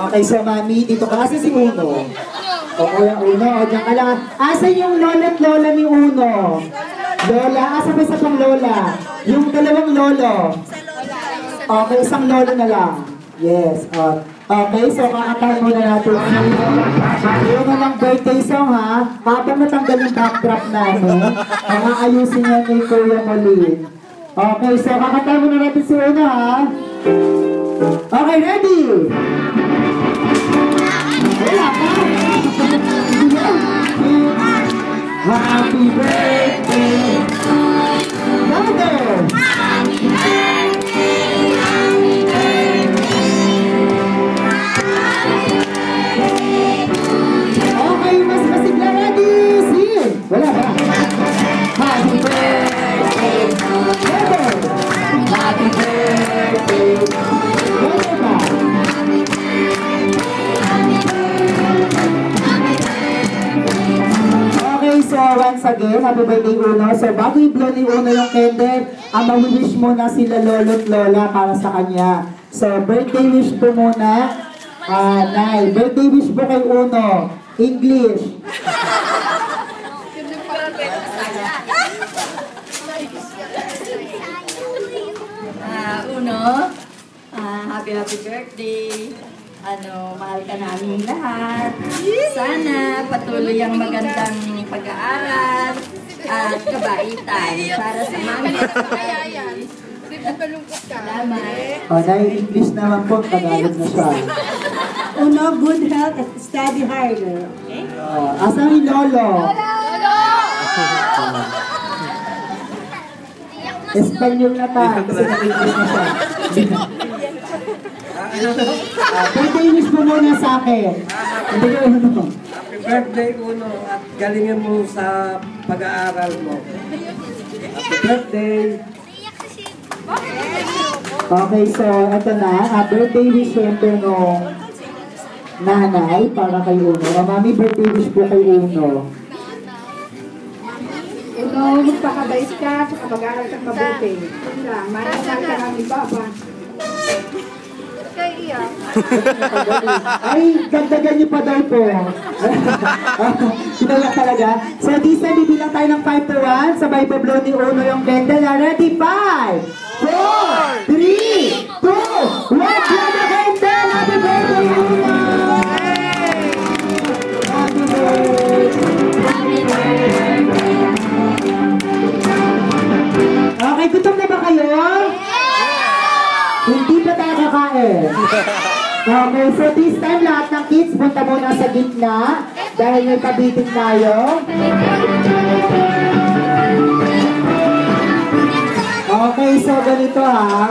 Okay, so mami, dito ka. Asa si Uno? O, Kuya Uno, o dyan ka lang. Asan yung lola at lola ni Uno? Lola, asa ba isa pang lola? Yung dalawang lolo? Okay, isang lolo na lang. Yes, okay, so kakatahan muna natin. Yun namang birthday song ha. Habang natanggal yung backdrop namin, ayusin niya ni Kuya Molin. Okay, so kakatahan muna natin si Uno ha. Okay, ready? Wala pa. Happy birthday. Louder. Happy birthday. Okay, mas masigla, ready? Sing. Wala ba? Happy birthday. Louder. Happy birthday. Wala ba? So once again, happy birthday Uno. So bago i-blow ni Uno yung candle, ma-wish muna sila lolo at lola para sa kanya. So birthday wish po muna. Nay, birthday wish po kay Uno. English. Uno, happy birthday. Mahal ka namin lahat. Sana patuloy ang magandang pag-aaral at kabaitan para sa mami at papi. Salamat. Nay-English naman po, Tagalog na siya. Uno, good health at study harder. Okay? Asan ni Lolo? Espanyol na ta, kasi nag-English na siya. Birthday wish mo muna sa akin. Happy birthday, Uno, at galingin mo sa pag-aaral mo. Happy birthday. Okay, so ito na. Birthday wish siyempre nung nanay para kay Uno. Mami, birthday wish po kay Uno. Uno, magpakabait ka, saka mag-aaral ka mabuti. Yun lang, mahal ka lang ni Papa. Ay, gagdagan niyo pa daw po. Sinala talaga. So, this time, bibilang tayo ng 5 to 1. Sabay pa blow ni Uno yung candle. Ready? 5, 4, 3, 2, 1. Blow the candle! Happy birthday, Uno! Happy birthday! Happy birthday! Okay, gutom na ba kayo? Hindi pa tayo kakain. Okay, so this time lahat ng kids punta muna sa gitna dahil may pabitin tayo. Okay, so ganito ha.